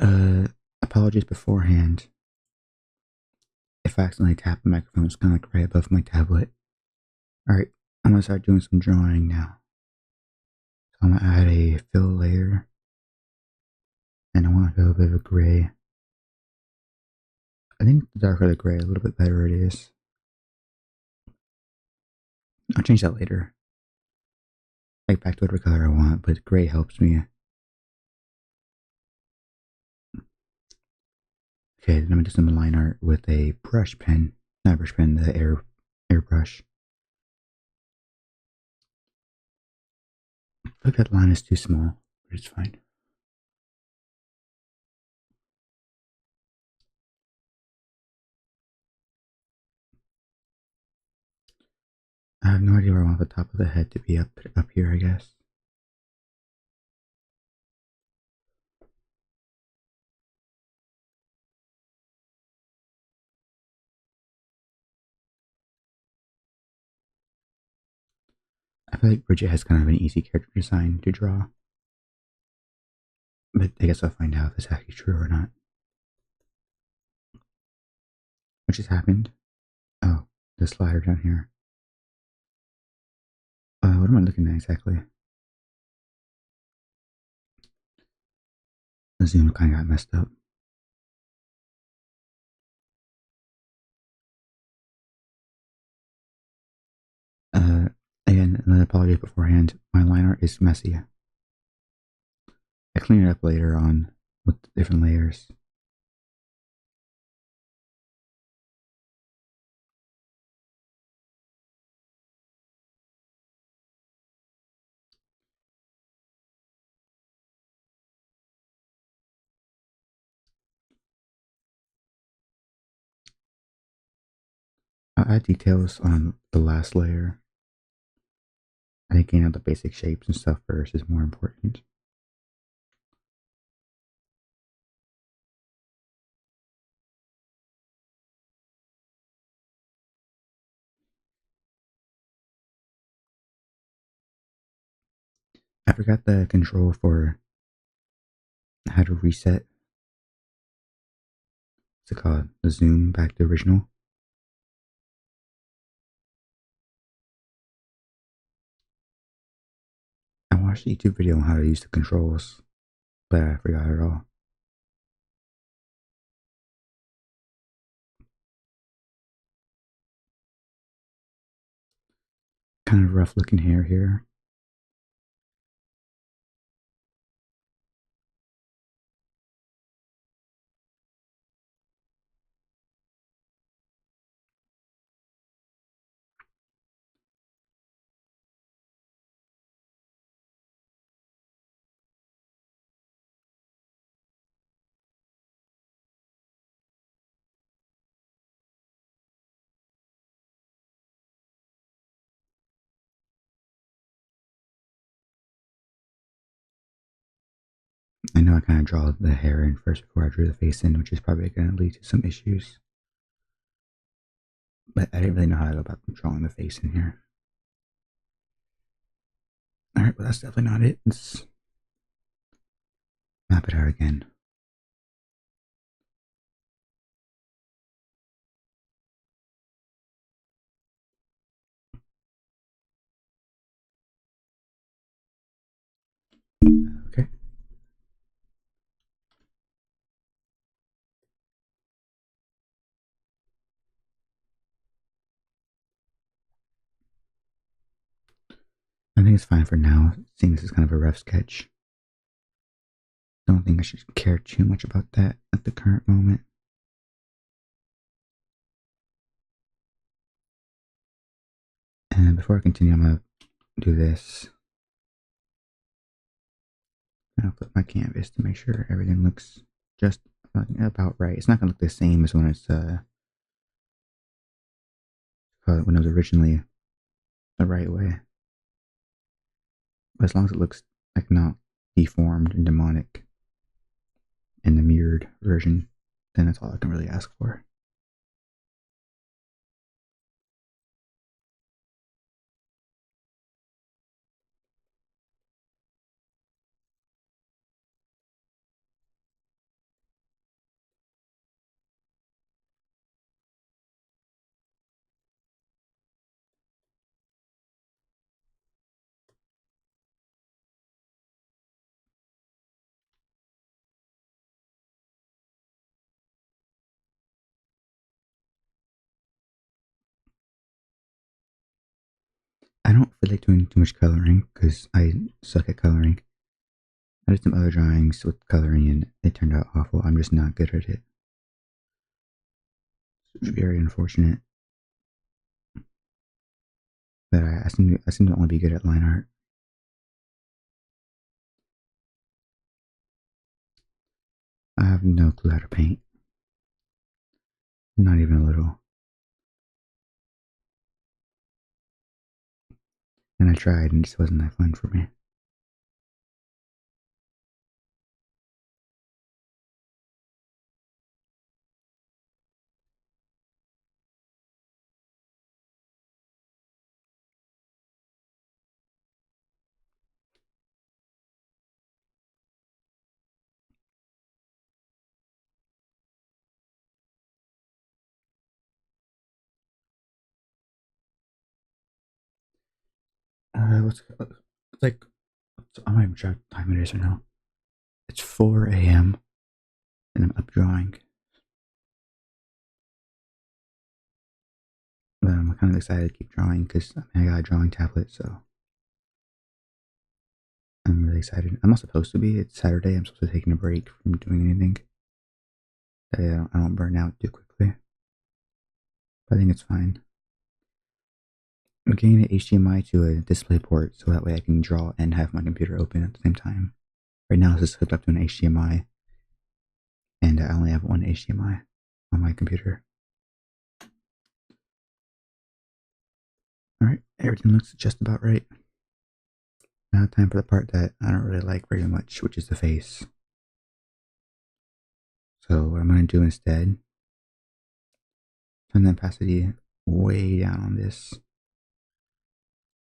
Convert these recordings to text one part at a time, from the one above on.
Uh, Apologies beforehand. If I accidentally tap the microphone, it's kind of like right above my tablet. Alright, I'm gonna start doing some drawing now. So I'm gonna add a fill layer, and I want to go a bit of a gray. I think the darker the gray, a little bit better it is. I'll change that later. Like back to whatever color I want, but gray helps me. Okay, then I'm gonna do some line art with a brush pen. Not brush pen, the airbrush. I think that line is too small, but it's fine. I have no idea where I want the top of the head to be up here, I guess. I feel like Bridget has kind of an easy character design to draw. But I guess I'll find out if it's actually true or not. What just happened? Oh, the slider down here. What am I looking at exactly? The zoom kind of got messed up. Uh, Again, another apology beforehand. My line art is messy. I clean it up later on with different layers. I'll add details on the last layer. I think getting out the basic shapes and stuff first is more important. I forgot the control for how to reset. What's it called? The zoom back to original. I watched a YouTube video on how to use the controls, but I forgot it all. Kind of rough looking hair here. I know I kind of draw the hair in first before I drew the face in, which is probably going to lead to some issues. But I didn't really know how to go about drawing the face in here. Alright, well that's definitely not it. Let's map it out again. Okay. I think it's fine for now, seeing this is kind of a rough sketch. Don't think I should care too much about that at the current moment. And before I continue, I'm going to do this. I'll flip my canvas to make sure everything looks just about right. It's not going to look the same as when it's when it was originally the right way. But as long as it looks like not deformed and demonic in the mirrored version, then that's all I can really ask for. I don't feel like doing too much coloring because I suck at coloring. I did some other drawings with coloring and it turned out awful. I'm just not good at it. It's very unfortunate. But I seem to only be good at line art. I have no clue how to paint. Not even a little. And I tried and it just wasn't that fun for me. It's like, I'm not even sure what time it is right now. It's 4 a.m. and I'm up drawing. But I'm kind of excited to keep drawing because I got a drawing tablet, so I'm really excited. I'm not supposed to be. It's Saturday. I'm supposed to be taking a break from doing anything. I don't burn out too quickly. But I think it's fine. I'm getting an HDMI to a display port so that way I can draw and have my computer open at the same time. Right now, it's just hooked up to an HDMI, and I only have one HDMI on my computer. Alright, everything looks just about right. Now, time for the part that I don't really like very much, which is the face. So, what I'm going to do instead, turn the opacity way down on this.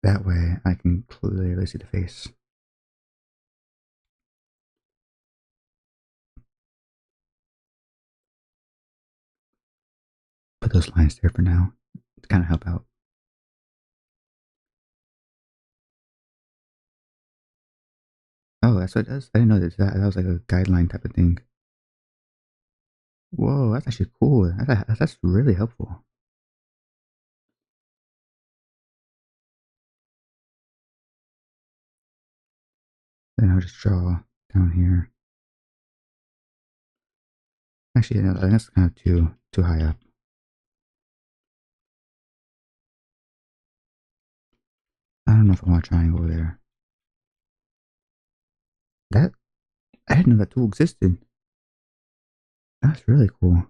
That way, I can clearly see the face. Put those lines there for now to kind of help out. Oh, that's what it does? I didn't know that was like a guideline type of thing. Whoa, that's actually cool. That's really helpful. Then I'll just draw down here. Actually, no, that's kind of too high up. I don't know if I want a triangle there. That I didn't know that tool existed. That's really cool.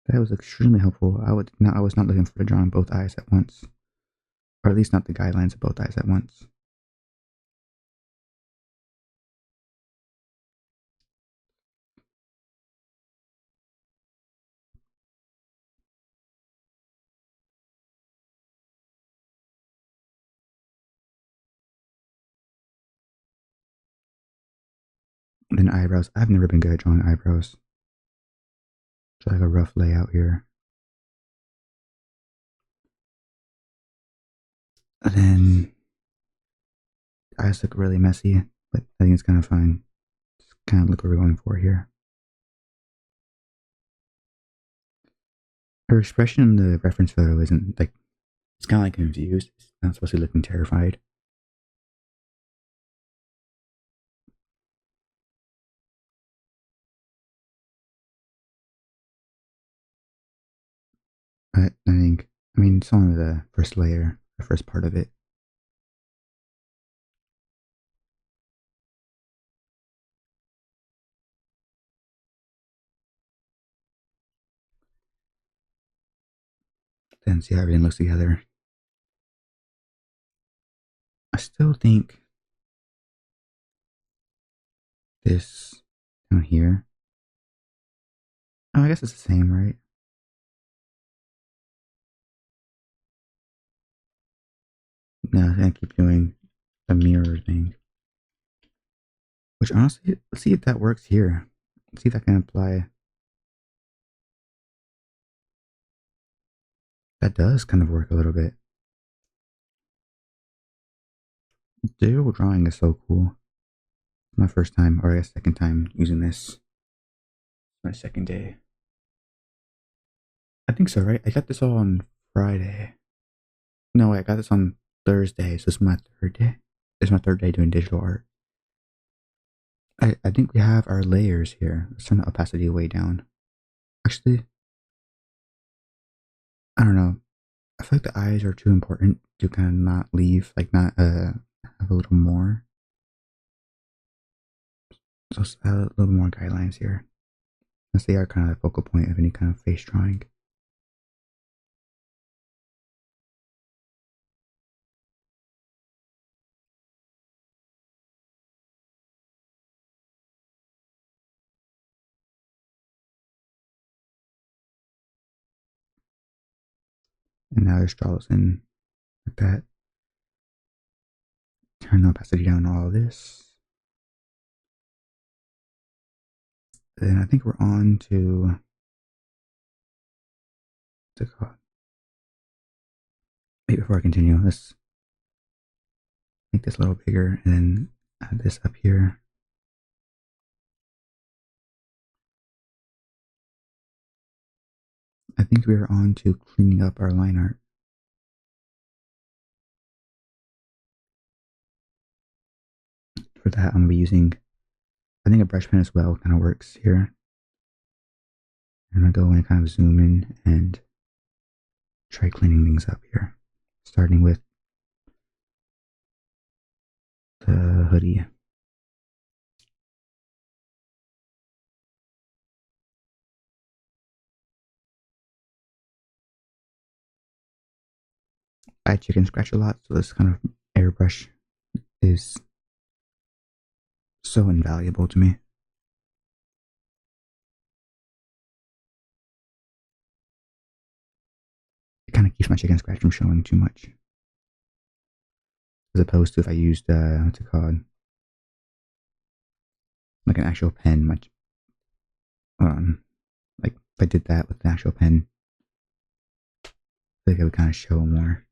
That was extremely helpful. I was not looking for to draw on both eyes at once, or at least not the guidelines of both eyes at once. And then eyebrows. I've never been good at drawing eyebrows. So like a rough layout here. And then eyes look really messy, but I think it's kind of fine. It's kind of look what we're going for here. Her expression in the reference photo isn't like, it's kind of like confused. It's not supposed to be looking terrified. But I mean, it's only the first layer, the first part of it. Then see how everything looks together. I still think this down here. Oh, I guess it's the same, right? No, I keep doing the mirror thing. Which honestly, let's see if that works here. Let's see if I can apply. That does kind of work a little bit. Digital drawing is so cool. My first time, or I guess second time using this. My second day. I think so, right? I got this all on Friday. No, wait, I got this on Thursday, so it's my third day. It's my third day doing digital art. I think we have our layers here. Let's turn the opacity way down. Actually, I don't know. I feel like the eyes are too important to kind of not leave, like not have a little more. So let's add a little more guidelines here. Since they are kind of the focal point of any kind of face drawing. And now just draw those in like that. Turn the opacity down on all of this. Then I think we're on to what's it called? Wait, before I continue, let's make this a little bigger and then add this up here. I think we are on to cleaning up our line art. For that, I'm going to be using, I think a brush pen as well kind of works here. I'm going to go and kind of zoom in and try cleaning things up here. Starting with the hoodie. I chicken scratch a lot, so this kind of airbrush is so invaluable to me. It kind of keeps my chicken scratch from showing too much. As opposed to if I used, what's it called? Like an actual pen, much, like if I did that with an actual pen, I think it would kind of show more.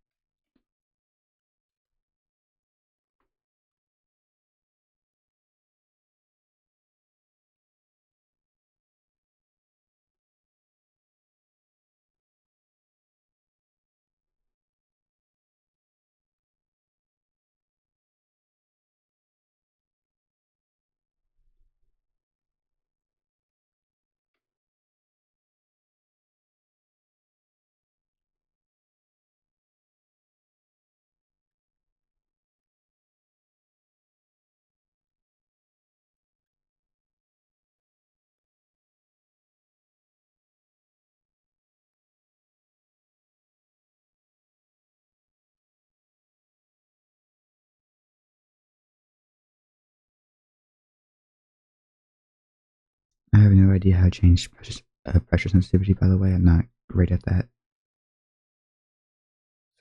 I have no idea how to change pressure sensitivity, by the way. I'm not great at that.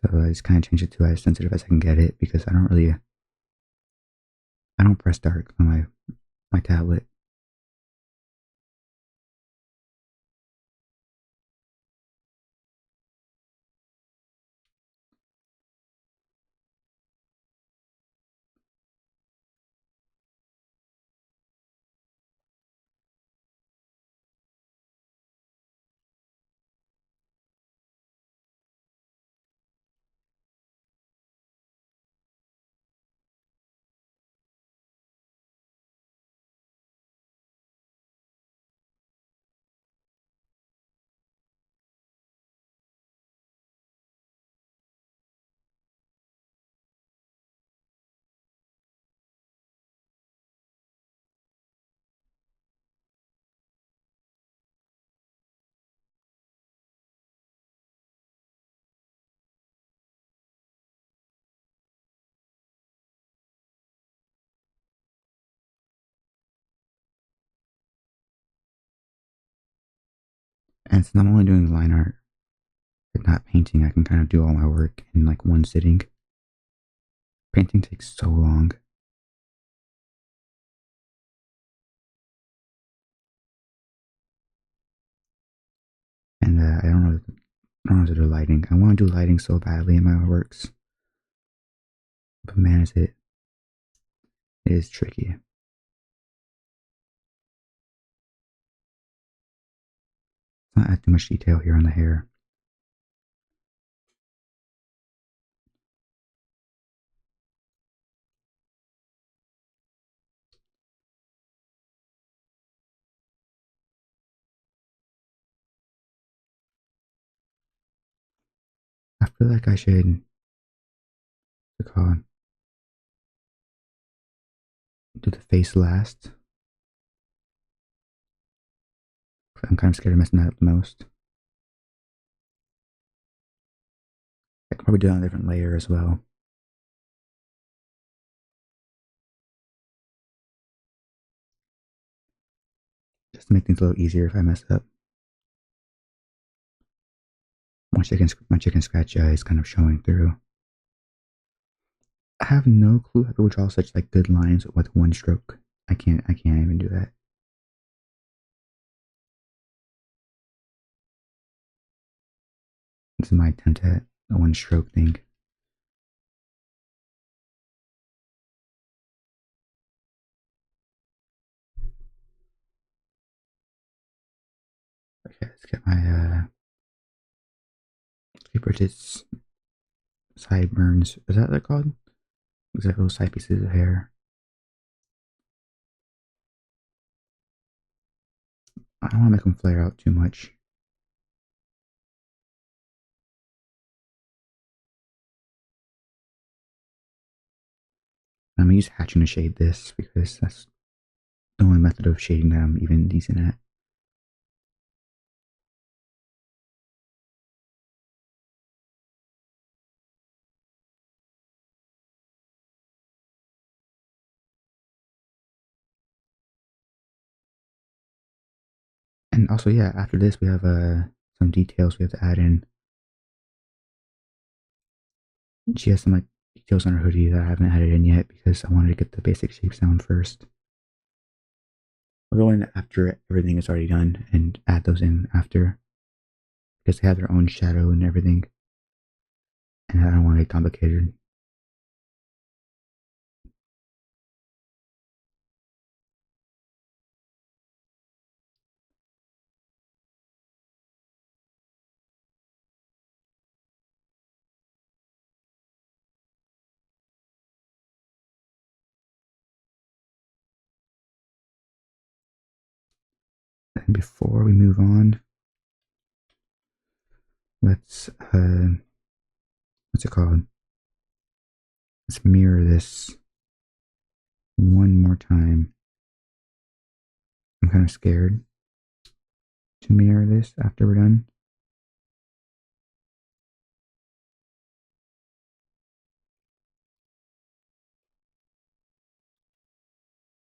So I just kind of changed it to as sensitive as I can get it because I don't press dark on my tablet. And since I'm only doing line art and not painting, I can kind of do all my work in like one sitting. Painting takes so long. And I don't know how to do lighting. I want to do lighting so badly in my works. But man, it is tricky. Let's not add too much detail here on the hair. feel like I should call do the face last. I'm kind of scared of messing that up the most. I could probably do it on a different layer as well. Just to make things a little easier if I mess up. My chicken scratch is kind of showing through. I have no clue how to draw such like good lines with one stroke. I can't even do that. This is my attempt at a one stroke thing. Okay, let's get my Bridget's sideburns. Is that what they're called? Looks like little side pieces of hair. I don't want to make them flare out too much. I'm gonna use hatching to shade this because that's the only method of shading that I'm even decent at. And also, yeah, after this we have some details we have to add in. She has some like details on her hoodie that I haven't added in yet because I wanted to get the basic shape down first. We'll go in after everything is already done and add those in after because they have their own shadow and everything. And I don't want to get complicated. And before we move on, let's what's it called? Let's mirror this one more time. I'm kind of scared to mirror this after we're done.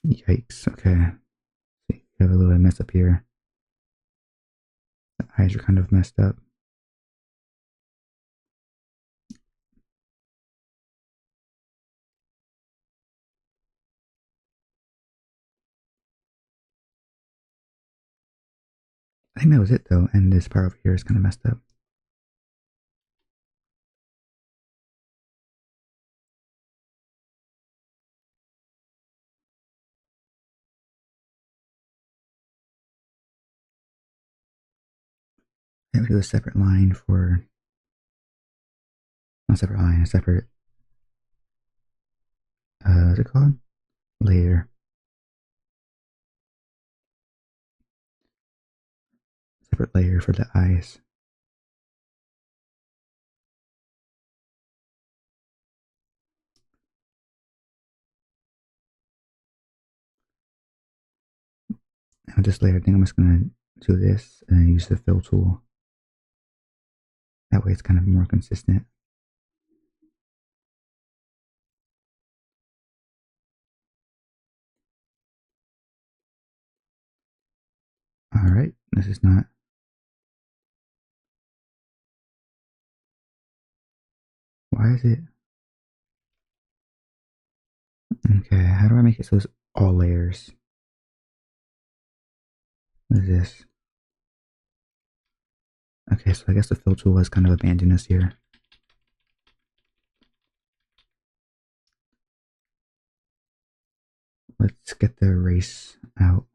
Yikes, okay. See, we have a little mess up here. The eyes are kind of messed up. I think that was it though, and this part over here is kind of messed up. I think we do a separate line for, not a separate line, a separate, what's it called? Layer. Separate layer for the eyes. And with this layer, I think I'm just gonna do this and then use the fill tool. That way it's kind of more consistent. Alright, this is not. Why is it? Okay, how do I make it so it's all layers? What is this? Okay, so I guess the fill tool has kind of abandoned us here. Let's get the erase out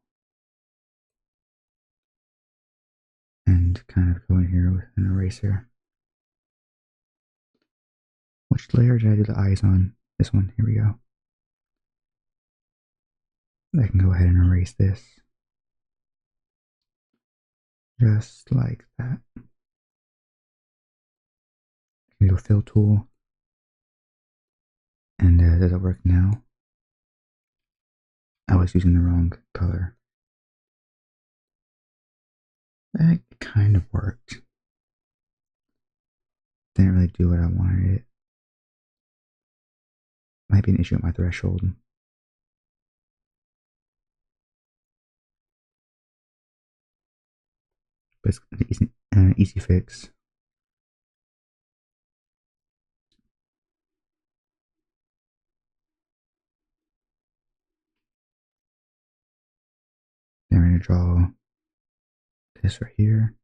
and kind of go in here with an eraser. Which layer did I do the eyes on? This one, here we go. I can go ahead and erase this. Just like that. I do a fill tool. And does it work now? I was using the wrong color. That kind of worked. Didn't really do what I wanted it. Might be an issue with my threshold. But it's an easy fix. Then we're going to draw this right here.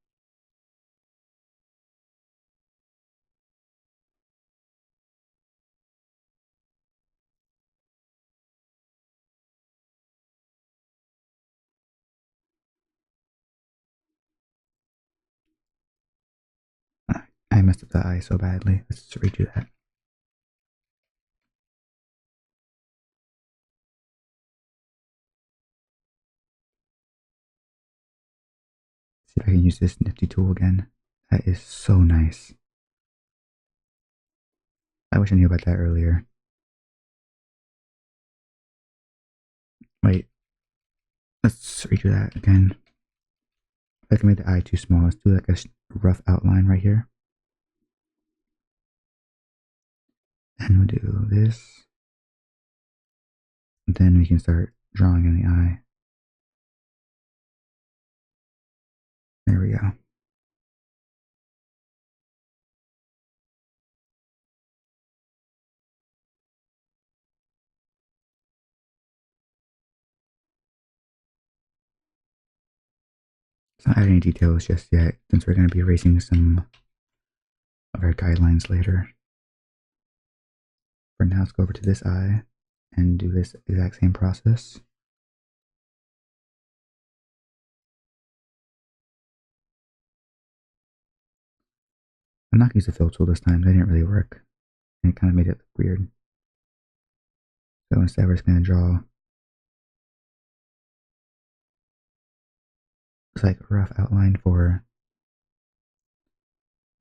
I messed up the eye so badly. Let's redo that. See if I can use this nifty tool again. That is so nice. I wish I knew about that earlier. Wait. Let's redo that again. I can make the eye too small. Let's do like a rough outline right here. And we'll do this. And then we can start drawing in the eye. There we go. It's not adding any details just yet, since we're going to be erasing some of our guidelines later. For now, let's go over to this eye and do this exact same process. I'm not going to use the fill tool this time. They didn't really work. And it kind of made it look weird. So instead, we're just going to draw just like a rough outline for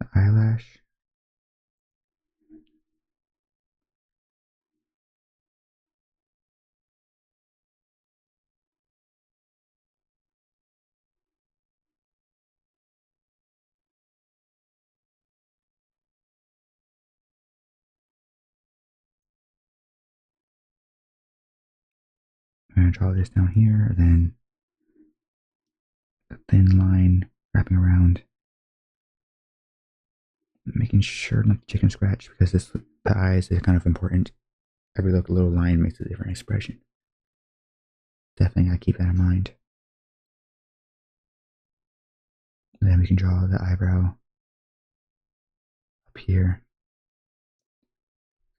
the eyelash. I'm going to draw this down here, then a thin line wrapping around, making sure not to chicken scratch because the eyes is kind of important. Every little line makes a different expression. Definitely gotta keep that in mind. And then we can draw the eyebrow up here.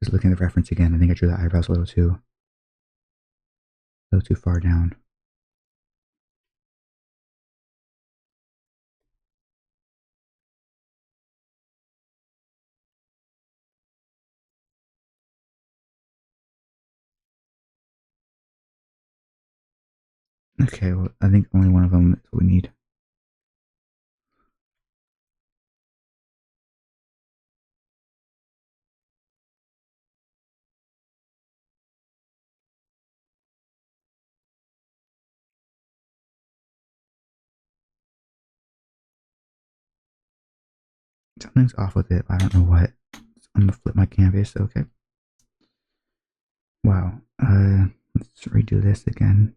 Just looking at the reference again, I think I drew the eyebrows a little too far down. Okay, well, I think only one of them is what we need. Something's off with it. I don't know what. I'm gonna flip my canvas. Okay. Wow. Let's redo this again.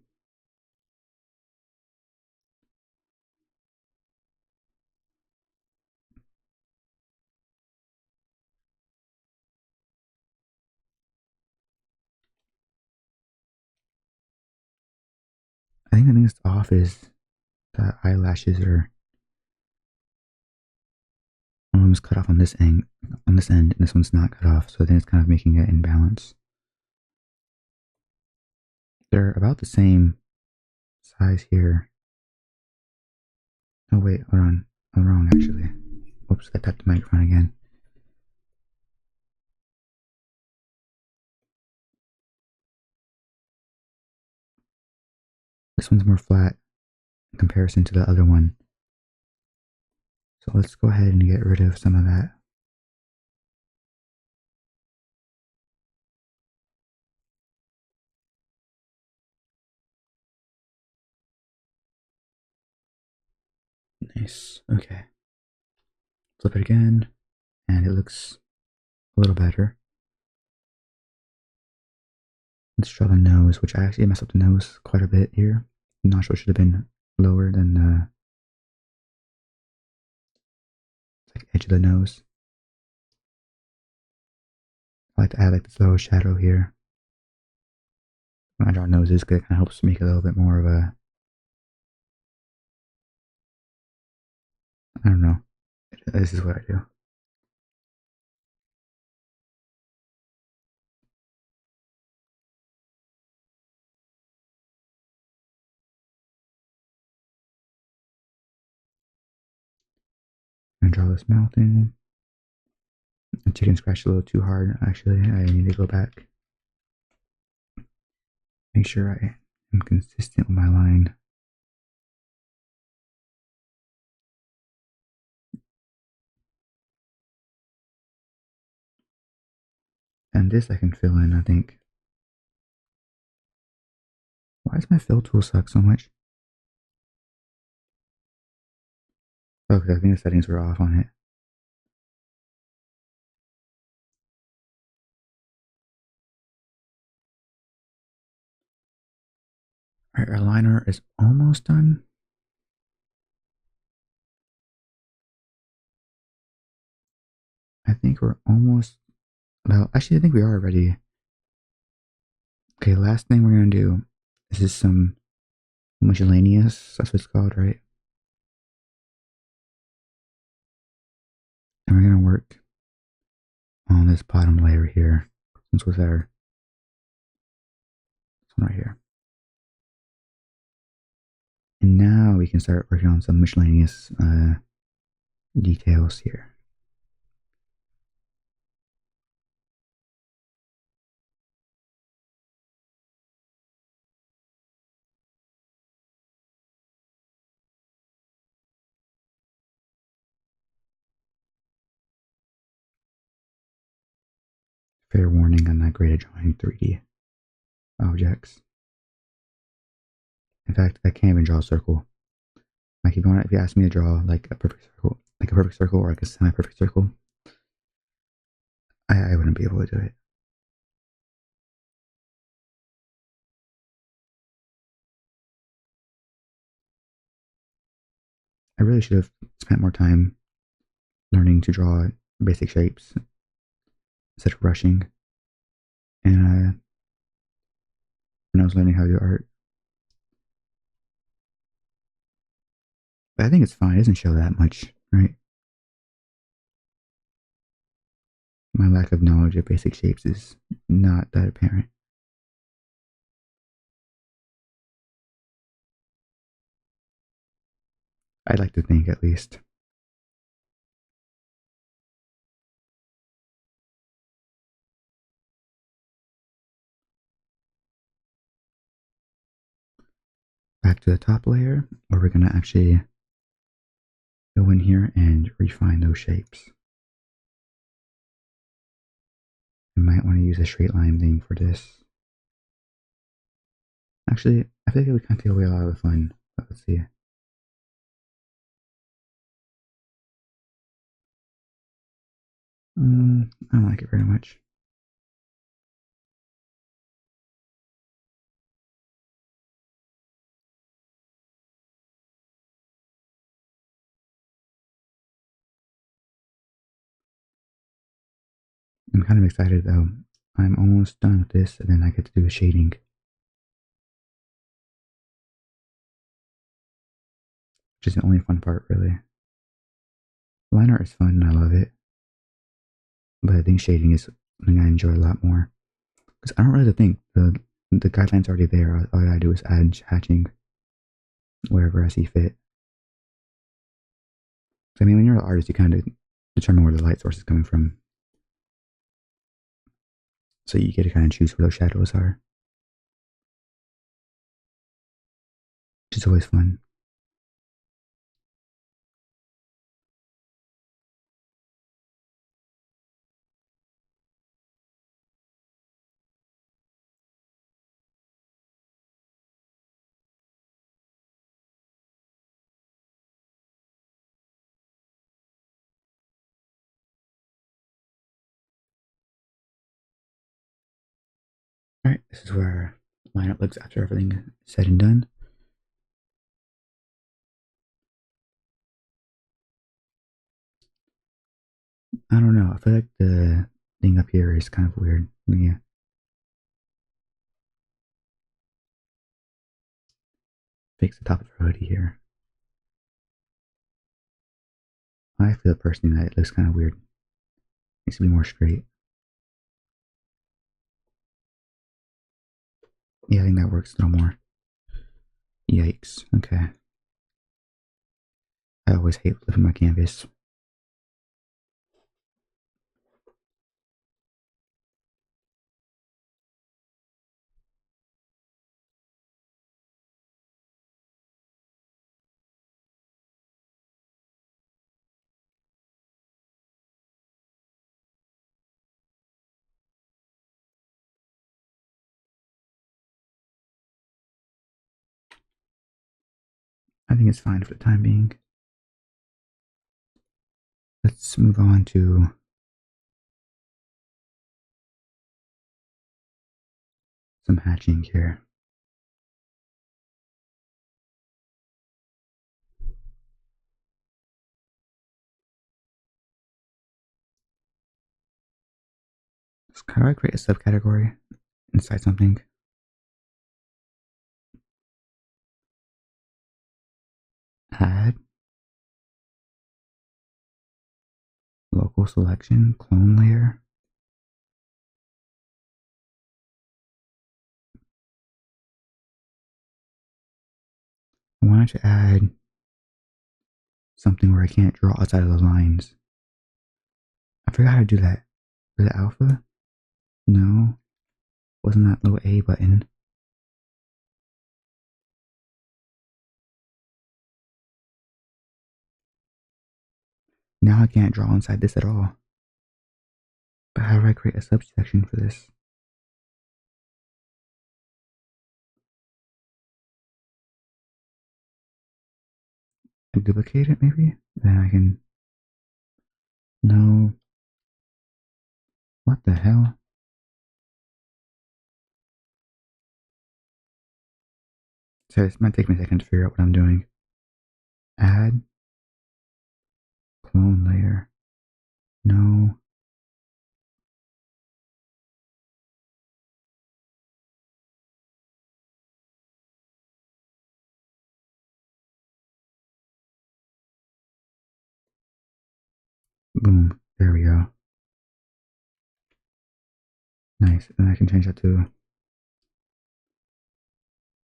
I think the thing that's off is the eyelashes are one of them's cut off on this end, and this one's not cut off. So I think it's kind of making it imbalance. They're about the same size here. Oh wait, hold on. I'm wrong actually. Oops, I tapped the microphone again. This one's more flat in comparison to the other one. So let's go ahead and get rid of some of that. Nice. Okay. Flip it again, and it looks a little better. Let's draw the nose, which I actually messed up the nose quite a bit here. I'm not sure it should have been lower than the like edge of the nose. I like to add like this little shadow here when I draw noses, because it kind of helps make it a little bit more of a, I don't know. This is what I do. I'm gonna draw this mouth in. The chicken scratched a little too hard. Actually, I need to go back. Make sure I am consistent with my line. And this I can fill in, I think. Why does my fill tool suck so much? Oh, because I think the settings were off on it. Alright, our liner is almost done. I think we're almost about, actually, I think we are ready. Okay, last thing we're gonna do is some miscellaneous, that's what it's called, right? And we're gonna work on this bottom layer here. This was our, this one right here. And now we can start working on some miscellaneous details here. Fair warning, I'm not great at drawing 3D objects. In fact, I can't even draw a circle. Like if you ask me to draw like a perfect circle or like a semi-perfect circle, I wouldn't be able to do it. I really should have spent more time learning to draw basic shapes instead of rushing. And when I was learning how to do art, but I think it's fine. It doesn't show that much, right? My lack of knowledge of basic shapes is not that apparent. I'd like to think, at least. Back to the top layer, where we're going to actually go in here and refine those shapes. You might want to use a straight line thing for this. Actually, I feel like it would kind of take away a lot of the fun. But let's see. I don't like it very much. I'm kind of excited though. I'm almost done with this, and then I get to do the shading, which is the only fun part, really. Line art is fun, and I love it, but I think shading is something I enjoy a lot more. Because I don't really think the guidelines already there. All I gotta do is add hatching wherever I see fit. So, I mean, when you're an artist, you kind of determine where the light source is coming from, so you get to kind of choose where those shadows are, which is always fun. Alright, this is where lineup looks after everything is said and done. I don't know, I feel like the thing up here is kind of weird. Yeah. Fix the top of the hoodie here. I feel personally that it looks kind of weird. Needs to be more straight. Yeah, I think that works a little more. Yikes. Okay. I always hate flipping my canvas. I think it's fine for the time being. Let's move on to some hatching here. So how do I create a subcategory inside something? Add, local selection, clone layer. I wanted to add something where I can't draw outside of the lines. I forgot how to do that. Was it alpha? No. Wasn't that little A button? Now I can't draw inside this at all. But how do I create a subsection for this? I duplicate it maybe? Then I can... No. What the hell? So this might take me a second to figure out what I'm doing. Add, clone layer. No. Boom. There we go. Nice. And I can change that to...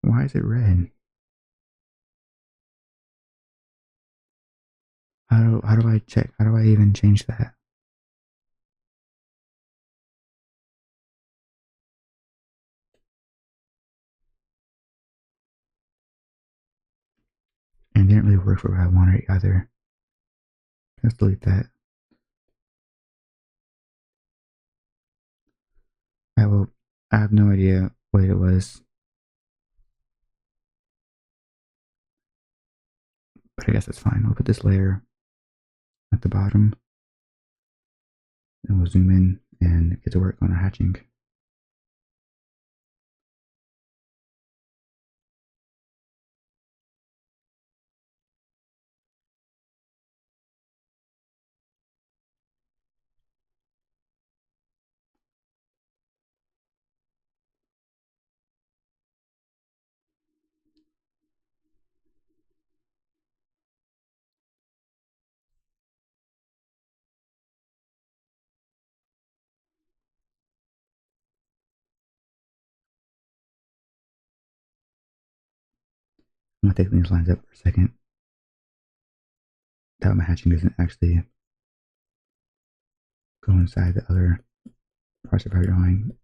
Why is it red? How do I check? How do I even change that? And it didn't really work for what I wanted either. Let's delete that. I have no idea what it was. But I guess that's fine. We'll put this layer at the bottom. And we'll zoom in and get to work on our hatching. I'm gonna take these lines up for a second. That way my hatching doesn't actually go inside the other parts of our drawing.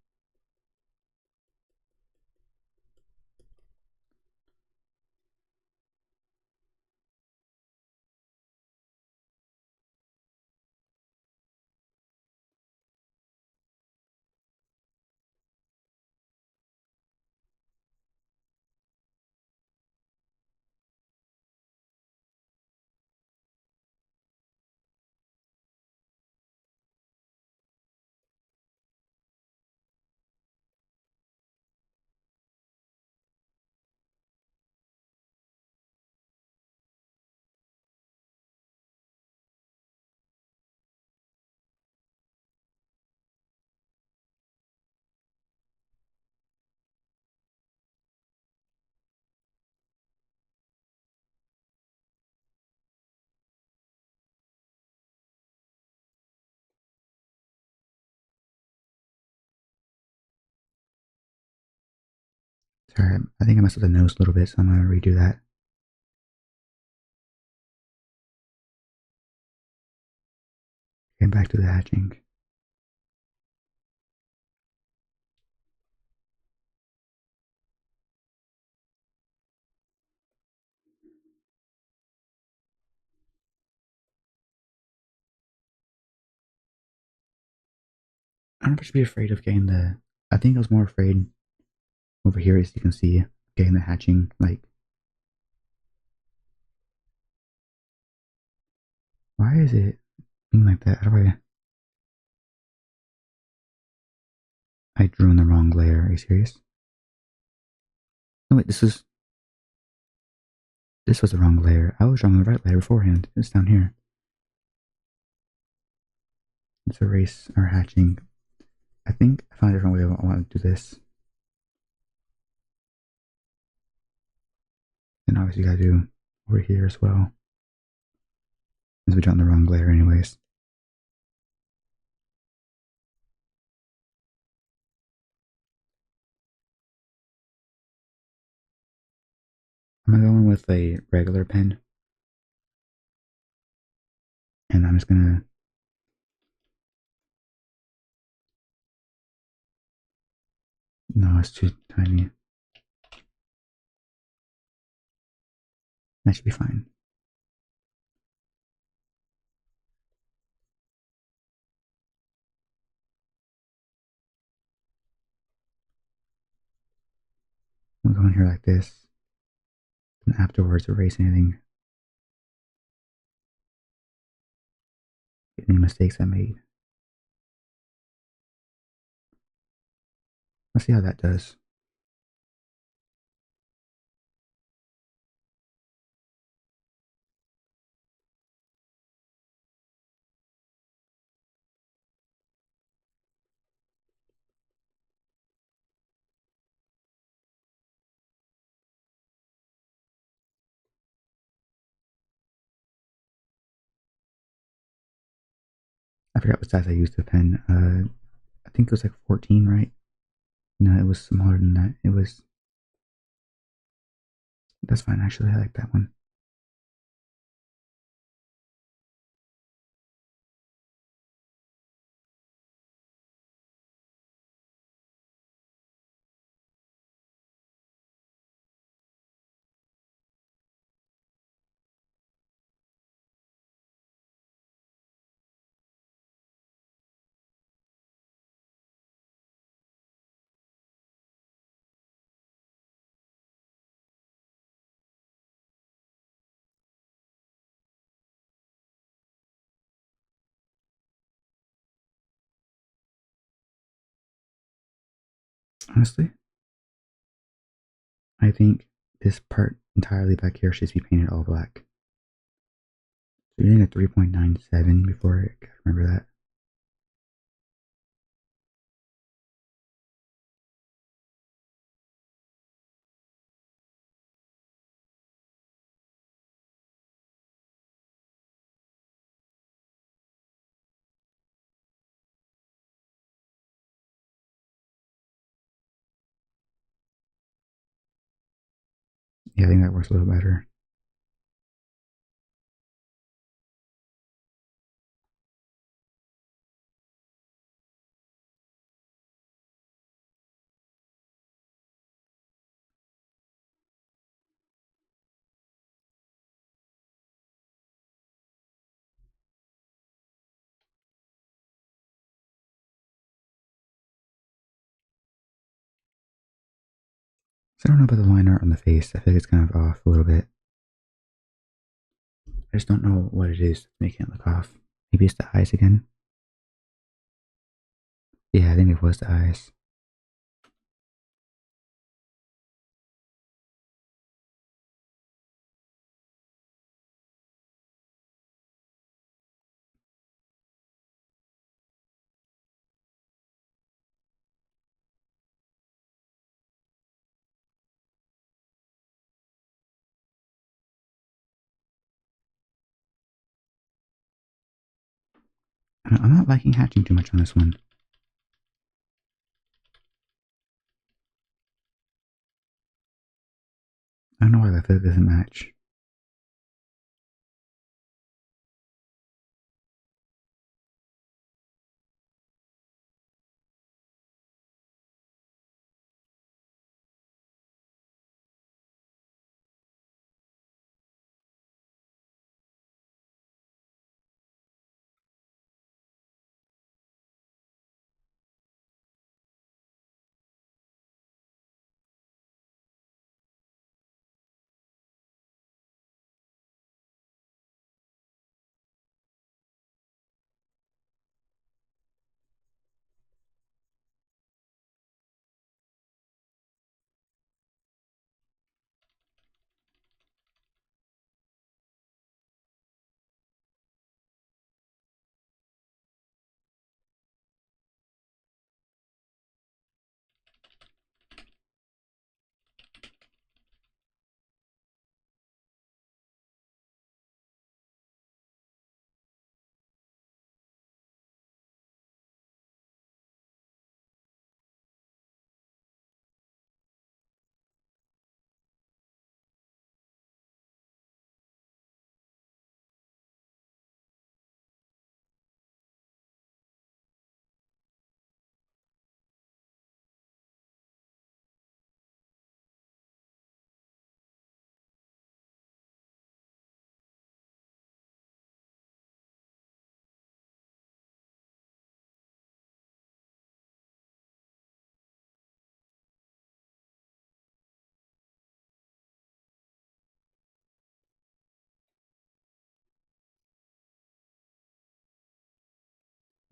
Sorry, I think I messed up the nose a little bit, so I'm gonna redo that. Getting back to the hatching. I don't know if I should be afraid of getting the. I think I was more afraid over here, as you can see, getting the hatching. Like, why is it being like that? How do I drew in the wrong layer. Are you serious? No, wait, this was the wrong layer. I was drawing the right layer beforehand. It's down here. Let's erase our hatching. I think I found a different way I want to do this. And obviously, you gotta do over here as well. Since we drew on the wrong layer, anyways. I'm gonna go in with a regular pen. And I'm just gonna. No, it's too tiny. That should be fine. We'll go in here like this. And afterwards, erase anything. Any mistakes I made. Let's see how that does. I forgot what size I used the pen. I think it was like 14, right? No, it was smaller than that. It was. That's fine, actually. I like that one. Honestly, I think this part entirely back here should be painted all black. So you're getting a 3.97 before I gotta remember that. Yeah, I think that works a little better. So I don't know about the line art on the face. I think it's kind of off a little bit. I just don't know what it is making it look off. Maybe it's the eyes again. Yeah, I think it was the eyes. I'm not liking hatching too much on this one. I don't know why that fit doesn't match.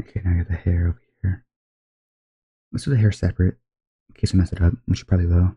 Okay, now I got the hair over here. Let's do the hair separate in case I mess it up, which you probably will.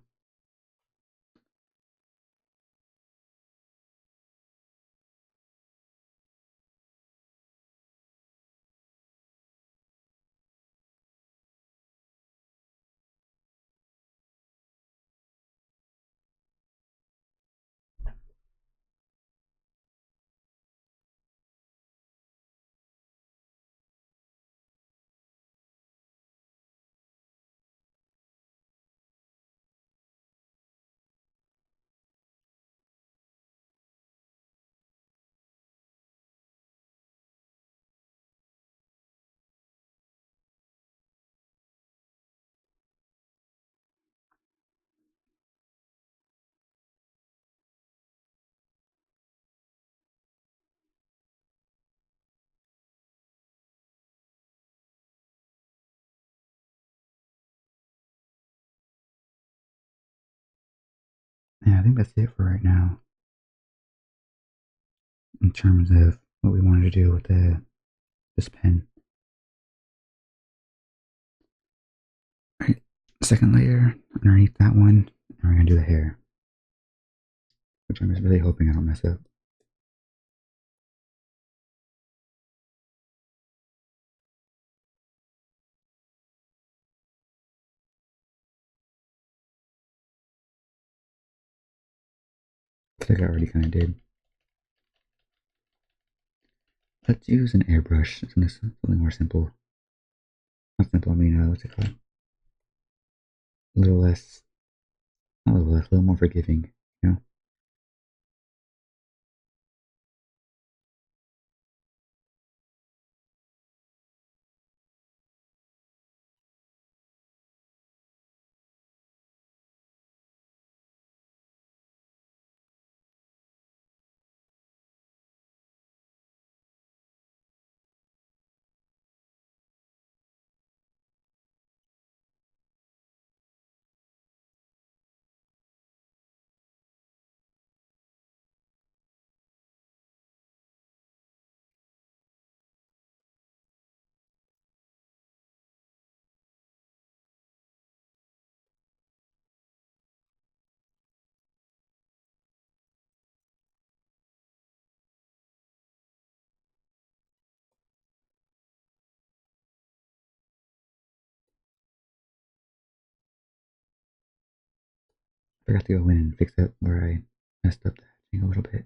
Yeah, I think that's it for right now in terms of what we wanted to do with this pen. Alright, second layer underneath that one, and we're gonna do the hair, which I'm just really hoping I don't mess up. I think I already kind of did. Let's use an airbrush, something more simple. Not simple, I mean, what's it called? A little less, not a little less, a little more forgiving, you know? I forgot to go in and fix up where I messed up the hatching a little bit.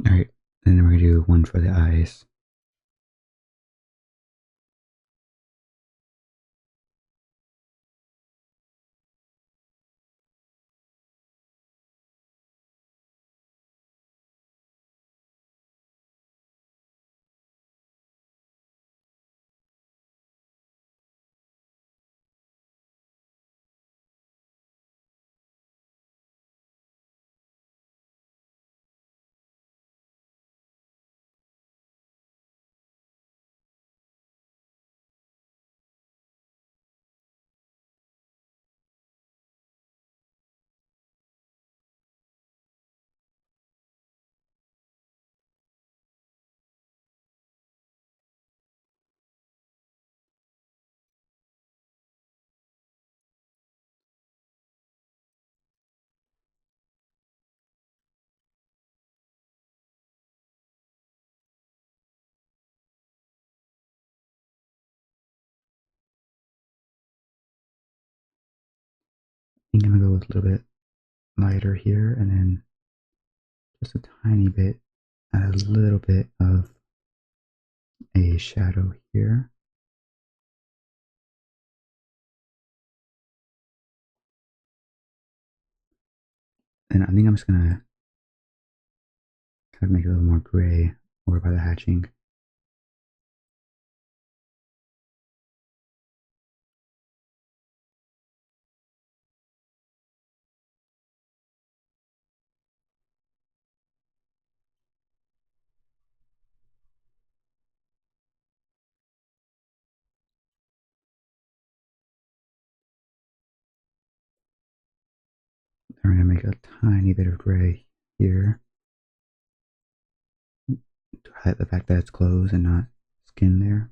Alright, and then we're gonna do one for the eyes. I think I'm gonna go with a little bit lighter here, and then just a tiny bit, add a little bit of a shadow here. And I think I'm just gonna kind of make it a little more gray over by the hatching. Then we're gonna make a tiny bit of gray here to highlight the fact that it's clothes and not skin there.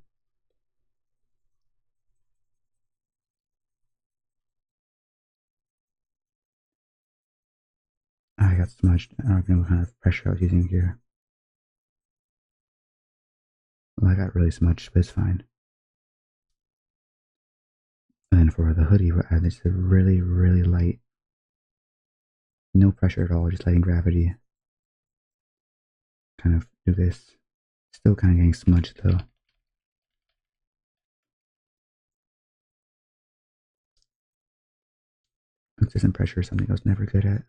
I got smudged. I don't know what kind of pressure I was using here. Well, I got really smudged, but it's fine. And then for the hoodie, we'll add this really, really light, no pressure at all, just letting gravity kind of do this. Still kind of getting smudged though. Consistent pressure is something I was never good at.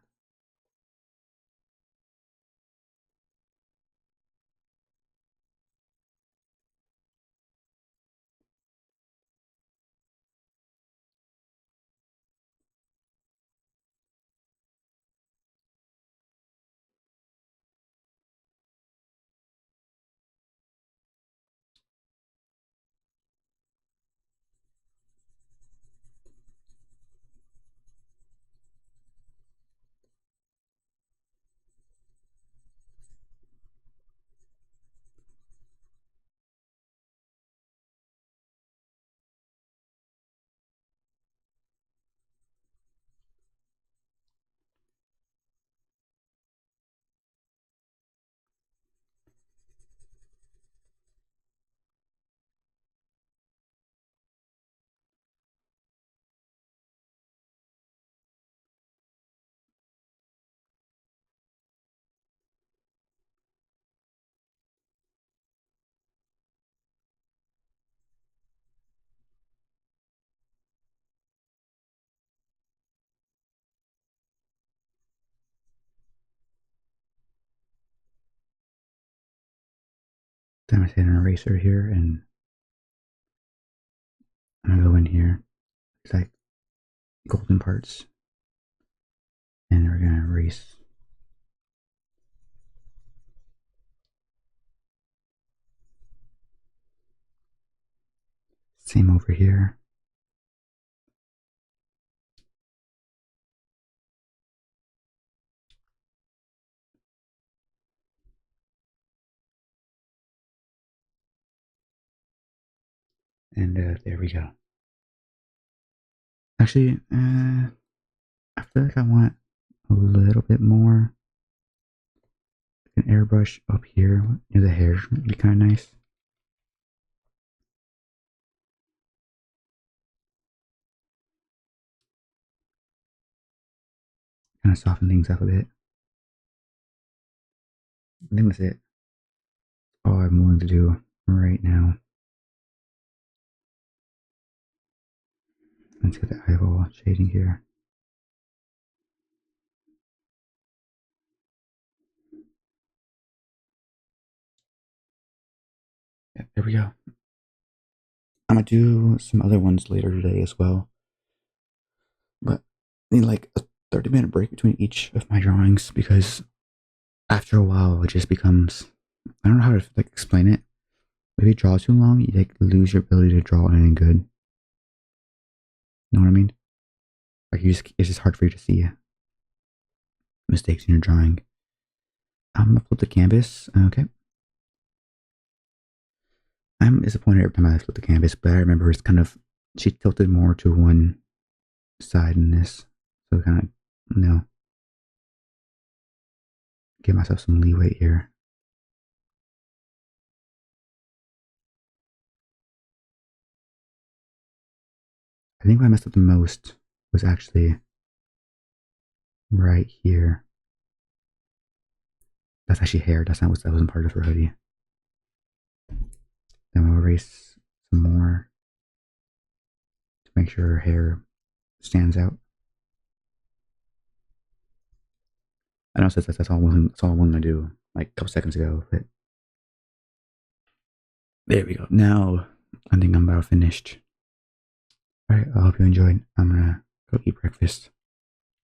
Then I take an eraser here and I'm gonna go in here. It's like golden parts. And we're gonna erase. Same over here. And there we go. Actually, I feel like I want a little bit more. An airbrush up here near the hair would be kind of nice. Kind of soften things up a bit. I think that's it. All I'm willing to do right now. Let's get the eyeball shading here. Yeah, there we go. I'm gonna do some other ones later today as well, but I need like a 30-minute break between each of my drawings because after a while it just becomes, I don't know how to like explain it. If you draw too long, you like lose your ability to draw anything good. You know what I mean? Like it's just hard for you to see mistakes in your drawing. I'm gonna flip the canvas. Okay. I'm disappointed every time I flip the canvas, but I remember it's kind of, she tilted more to one side in this, so kind of, give myself some leeway here. I think what I messed up the most was actually right here. That's actually hair. That wasn't part of her hoodie. Then we'll erase some more to make sure her hair stands out. I know that's all I wanted to do like a couple seconds ago, but there we go. Now I think I'm about finished. All right, I hope you enjoyed. I'm gonna go eat breakfast.